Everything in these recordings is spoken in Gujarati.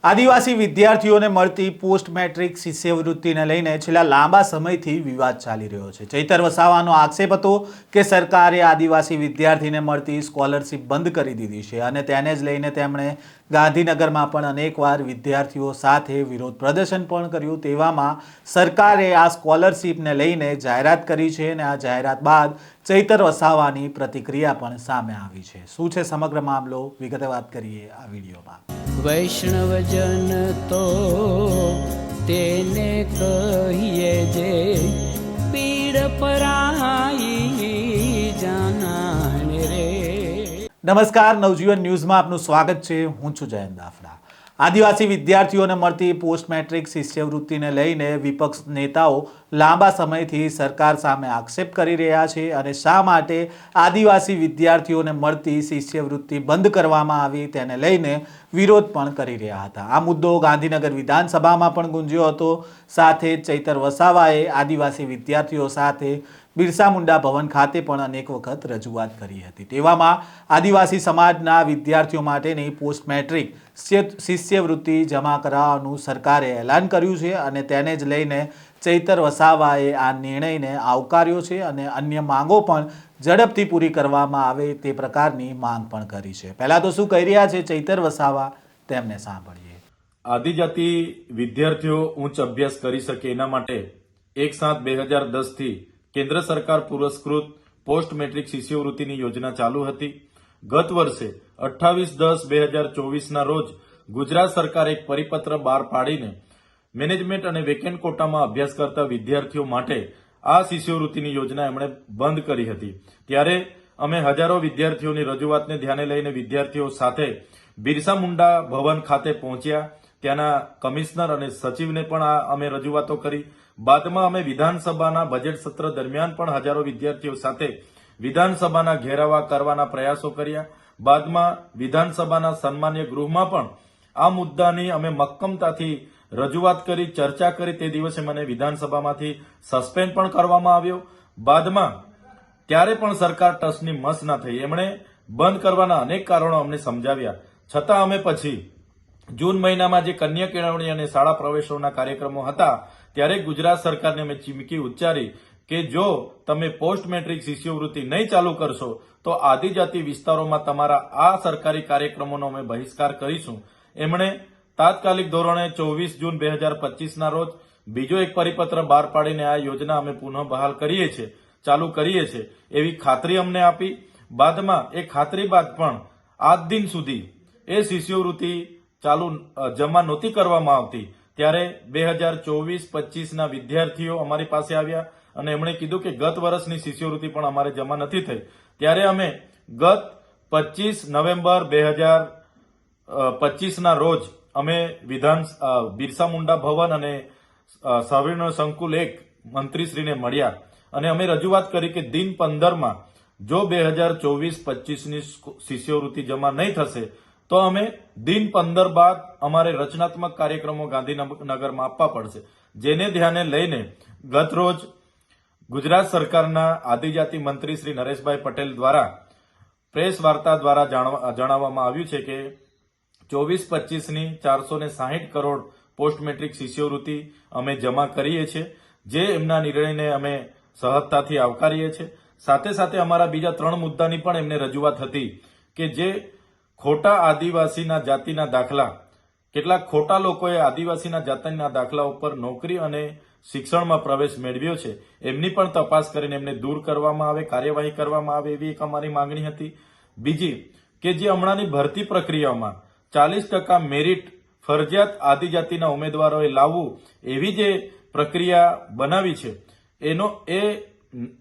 આદિવાસી વિદ્યાર્થીઓને મળતી પોસ્ટ મેટ્રિક શિષ્યવૃત્તિને લઈને છેલ્લા લાંબા સમયથી વિવાદ ચાલી રહ્યો છે। ચૈતર વસાવાનો આક્ષેપ હતો કે સરકારે આદિવાસી વિદ્યાર્થીને મળતી સ્કોલરશિપ બંધ કરી દીધી છે અને તેને જ લઈને તેમણે ગાંધીનગરમાં પણ અનેકવાર વિદ્યાર્થીઓ સાથે વિરોધ પ્રદર્શન પણ કર્યું। તેવામાં સરકારે આ સ્કોલરશિપને લઈને જાહેરાત કરી છે અને આ જાહેરાત બાદ ચૈતર વસાવાની પ્રતિક્રિયા પણ સામે આવી છે। શું છે સમગ્ર મામલો, વિગતે વાત કરીએ આ વિડીયોમાં। વૈષ્ણવજન તો તેને કહીએ જે પીડ પરાઈ જાનાને રે। નમસ્કાર, નવજીવન ન્યૂઝમાં આપનું સ્વાગત છે। હું છું જયંત દાફડા। આદિવાસી વિદ્યાર્થીઓને મળતી પોસ્ટ મેટ્રિક શિષ્યવૃત્તિને લઈને વિપક્ષ નેતાઓ લાંબા સમયથી સરકાર સામે આક્ષેપ કરી રહ્યા છે અને શા માટે આદિવાસી વિદ્યાર્થીઓને મળતી શિષ્યવૃત્તિ બંધ કરવામાં આવી તેને લઈને વિરોધ પણ કરી રહ્યા હતા। આ મુદ્દો ગાંધીનગર વિધાનસભામાં પણ ગુંજ્યો હતો। સાથે જ ચૈતર વસાવાએ આદિવાસી વિદ્યાર્થીઓ સાથે બિરસા મુંડા ભવન ખાતે પણ અનેક વખત રજૂઆત કરી હતી। તેવામાં આદિવાસી સમાજના વિદ્યાર્થીઓ માટેની પોસ્ટ મેટ્રિક શિષ્યવૃત્તિ જમા કરાવવાનું સરકારે એલાન કર્યું છે અને તેને જ લઈને ચૈતર વસાવાએ આ નિર્ણયને આવકાર્યો છે અને અન્ય માંગો પણ ઝડપથી પૂરી કરવામાં આવે તે પ્રકારની માંગ પણ કરી છે। પહેલા તો શું કહી રહ્યા છે ચૈતર વસાવા, તેમને સાંભળીએ। આદિજાતિ વિદ્યાર્થીઓ ઉચ્ચ અભ્યાસ કરી શકે એના માટે 1/7/2010 થી કેન્દ્ર સરકાર પુરસ્કૃત પોસ્ટ મેટ્રિક શિષ્યવૃત્તિની યોજના ચાલુ હતી। ગત વર્ષે 28/10/2024 ના રોજ ગુજરાત સરકારે એક પરિપત્ર બહાર પાડીને મેનેજમેન્ટ અને વેકેન્ટ કોટામાં અભ્યાસ કરતા વિદ્યાર્થીઓ માટે આ શિષ્યવૃત્તિની યોજના એમણે બંધ કરી હતી। ત્યારે અમે હજારો વિદ્યાર્થીઓની રજૂઆતને ધ્યાને લઈને વિદ્યાર્થીઓ સાથે બિરસા મુંડા ભવન ખાતે પહોંચ્યા। ત્યાંના કમિશનર અને સચિવને પણ અમે રજૂઆતો કરી। બાદમાં અમે વિધાનસભાના બજેટ સત્ર દરમિયાન પણ હજારો વિદ્યાર્થીઓ સાથે વિધાનસભાના ઘેરાવા કરવાના પ્રયાસો કર્યા। બાદમાં વિધાનસભાના સન્માન્ય ગૃહમાં પણ આ મુદ્દાની અમે મક્કમતાથી રજૂઆત કરી, ચર્ચા કરી। તે દિવસે મને વિધાનસભામાંથી સસ્પેન્ડ પણ કરવામાં આવ્યો। બાદમાં ત્યારે પણ સરકાર ટસની મસ ના થઈ। એમણે બંધ કરવાના અનેક કારણો અમને સમજાવ્યા, છતાં અમે પછી જૂન મહિનામાં જે કન્યા કેળવણી અને શાળા પ્રવેશોના કાર્યક્રમો હતા ત્યારે ગુજરાત સરકારને અમે ચીમકી ઉચ્ચારી કે જો તમે પોસ્ટ મેટ્રિક શિષ્યવૃત્તિ નહીં ચાલુ કરશો તો આદિજાતિ વિસ્તારોમાં તમારા આ સરકારી કાર્યક્રમોનો અમે બહિષ્કાર કરીશું। એમણે તાત્કાલિક ધોરણે 24 જૂન 2025 ના રોજ બીજો એક પરિપત્ર બહાર પાડીને આ યોજના અમે પુનઃ બહાલ કરીએ છીએ, ચાલુ કરીએ છીએ એવી ખાતરી અમને આપી। બાદમાં એ ખાતરી બાદ પણ આજ દિન સુધી એ શિષ્યવૃત્તિ જમા નહોતી કરવામાં આવતી। ત્યારે 2024-25 ના વિદ્યાર્થીઓ અમારી પાસે આવ્યા અને એમણે કીધું કે ગત વર્ષની શિષ્યવૃત્તિ પણ અમારે જમા નથી થઈ। ત્યારે અમે ગત 25 નવેમ્બર 2025 ના રોજ અમે બિરસા મુંડા ભવન અને સવિર્ણ સંકુલ 1 મંત્રીશ્રીને મળ્યા અને અમે રજૂઆત કરી કે દિન 15માં જો 2024-25 ની શિષ્યવૃત્તિ જમા નહીં થશે તો અમે દિન 15 બાદ અમારે રચનાત્મક કાર્યક્રમો ગાંધીનગરમાં આપવા પડશે। જેને ધ્યાને લઈને ગત રોજ ગુજરાત સરકારના આદિજાતિ મંત્રી શ્રી નરેશભાઈ પટેલ દ્વારા પ્રેસ વાર્તા દ્વારા જણાવવામાં આવ્યું છે કે 24-25 ની 460 કરોડ પોસ્ટ મેટ્રિક શિષ્યવૃત્તિ અમે જમા કરીએ છીએ, જે એમના નિર્ણયને અમે સહજતાથી આવકારીએ છીએ। સાથે સાથે અમારા બીજા 3 મુદ્દાની પણ એમને રજૂઆત હતી કે જે ખોટા આદિવાસીના જાતિના દાખલા, કેટલાક ખોટા લોકોએ આદિવાસીના જાતિના દાખલા ઉપર નોકરી અને શિક્ષણમાં પ્રવેશ મેળવ્યો છે, એમની પણ તપાસ કરીને એમને દૂર કરવામાં આવે, કાર્યવાહી કરવામાં આવે એવી એક અમારી માંગણી હતી। બીજી કે જે હમણાંની ભરતી પ્રક્રિયામાં 40% મેરિટ ફરજિયાત આદિજાતિના ઉમેદવારોએ લાવવું એવી જે પ્રક્રિયા બનાવી છે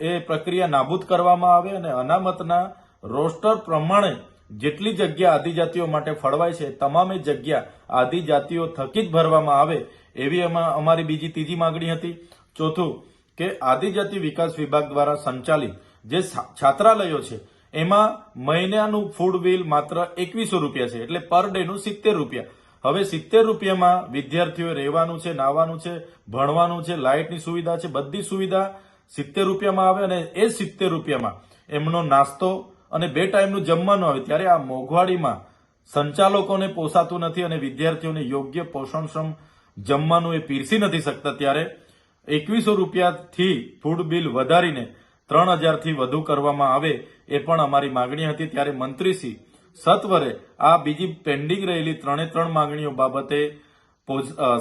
એ પ્રક્રિયા નાબૂદ કરવામાં આવે અને અનામતના રોસ્ટર પ્રમાણે જેટલી જગ્યા આદિજાતિઓ માટે ફળવાય છે તમામે જગ્યા આદિજાતિઓ થકી જ ભરવામાં આવે એવી અમારી બીજી ત્રીજી માંગણી હતી। ચોથું કે આદિજાતિ વિકાસ વિભાગ દ્વારા સંચાલિત જે છાત્રાલયો છે એમાં મહિનાનું ફૂડ બિલ માત્ર 2100 રૂપિયા છે, એટલે પર ડેનું 70 રૂપિયા। હવે 70 રૂપિયામાં વિદ્યાર્થીઓએ રહેવાનું છે, નાવાનું છે, ભણવાનું છે, લાઇટની સુવિધા છે, બધી સુવિધા 70 રૂપિયામાં આવે અને એ 70 રૂપિયામાં એમનો નાસ્તો અને 2 ટાઈમનું જમવાનું આવે। ત્યારે આ મોંઘવાડીમાં સંચાલકોને પોસાતું નથી અને વિદ્યાર્થીઓને યોગ્ય પોષણક્ષમ જમવાનું એ પીરસી નથી શકતા, ત્યારે 2100 રૂપિયાથી ફૂડ બિલ વધારીને 3000 થી વધુ કરવામાં આવે એ પણ અમારી માંગણી હતી. ત્યારે મંત્રીશ્રી સત્વરે આ બીજી પેન્ડિંગ રહેલી 3 માંગણીઓ બાબતે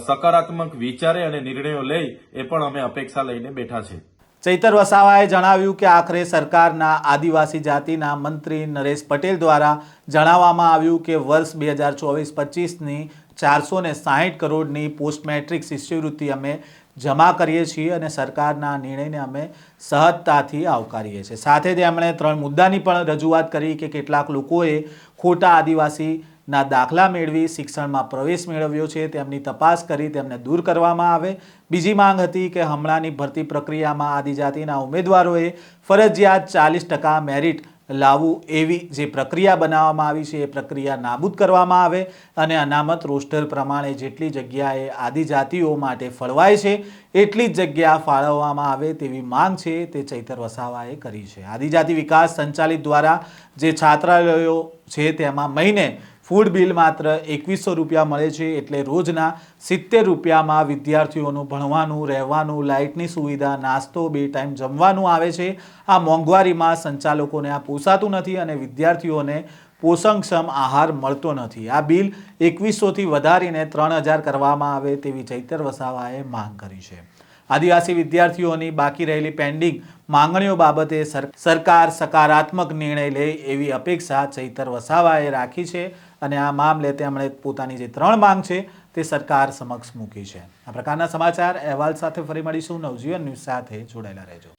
સકારાત્મક વિચારે અને નિર્ણયો લઈ એ પણ અમે અપેક્ષા લઈને બેઠા છે. ચૈતર વસાવાએ જણાવ્યું કે આખરે સરકારના આદિવાસી જાતિના મંત્રી નરેશ પટેલ દ્વારા જણાવવામાં આવ્યું કે વર્ષ 2024-25ની 460 કરોડની પોસ્ટ મેટ્રિક શિષ્યવૃત્તિ અમે જમા કરીએ છીએ અને સરકારના નિર્ણયને અમે સહજતાથી આવકારીએ છીએ. સાથે જ એમણે 3 મુદ્દાની પણ રજૂઆત કરી કે કેટલાક લોકોએ ખોટા આદિવાસીના દાખલા મેળવી શિક્ષણમાં પ્રવેશ મેળવ્યો છે, તેમની તપાસ કરી તેમને દૂર કરવામાં આવે. બીજી માંગ હતી કે હમણાંની ભરતી પ્રક્રિયામાં આદિજાતિના ઉમેદવારોએ ફરજિયાત 40% મેરિટ લાવવું એવી જે પ્રક્રિયા બનાવવામાં આવી છે એ પ્રક્રિયા નાબૂદ કરવામાં આવે અને અનામત રોસ્ટર પ્રમાણે જેટલી જગ્યાએ આદિજાતિઓ માટે ફળવાય છે એટલી જ જગ્યા ફાળવવામાં આવે તેવી માંગ છે તે ચૈતર વસાવાએ કરી છે. આદિજાતિ વિકાસ સંચાલિત દ્વારા જે છાત્રાલયો છે તેમાં મહિને ફૂડ બિલ માત્ર 2100 રૂપિયા મળે છે, એટલે રોજના 70 રૂપિયામાં વિદ્યાર્થીઓનું ભણવાનું, રહેવાનું, લાઇટની સુવિધા, નાસ્તો, 2 ટાઈમ જમવાનું આવે છે. આ મોંઘવારીમાં સંચાલકોને આ પોસાતું નથી અને વિદ્યાર્થીઓને પોષણક્ષમ આહાર મળતો નથી. આ બિલ 2100થી વધારીને 3000 કરવામાં આવે તેવી ચૈતર વસાવાએ માંગ કરી છે. આદિવાસી વિદ્યાર્થીઓની બાકી રહેલી પેન્ડિંગ માંગણીઓ બાબતે સરકાર સકારાત્મક નિર્ણય લે એવી અપેક્ષા ચૈતર વસાવાએ રાખી છે અને આ મામલે તેમણે પોતાની જે 3 માંગ છે તે સરકાર સમક્ષ મૂકી છે. આ પ્રકારના સમાચાર અહેવાલ સાથે ફરી મળીશું. નવજીવન ન્યૂઝ સાથે જોડાયેલા રહેજો.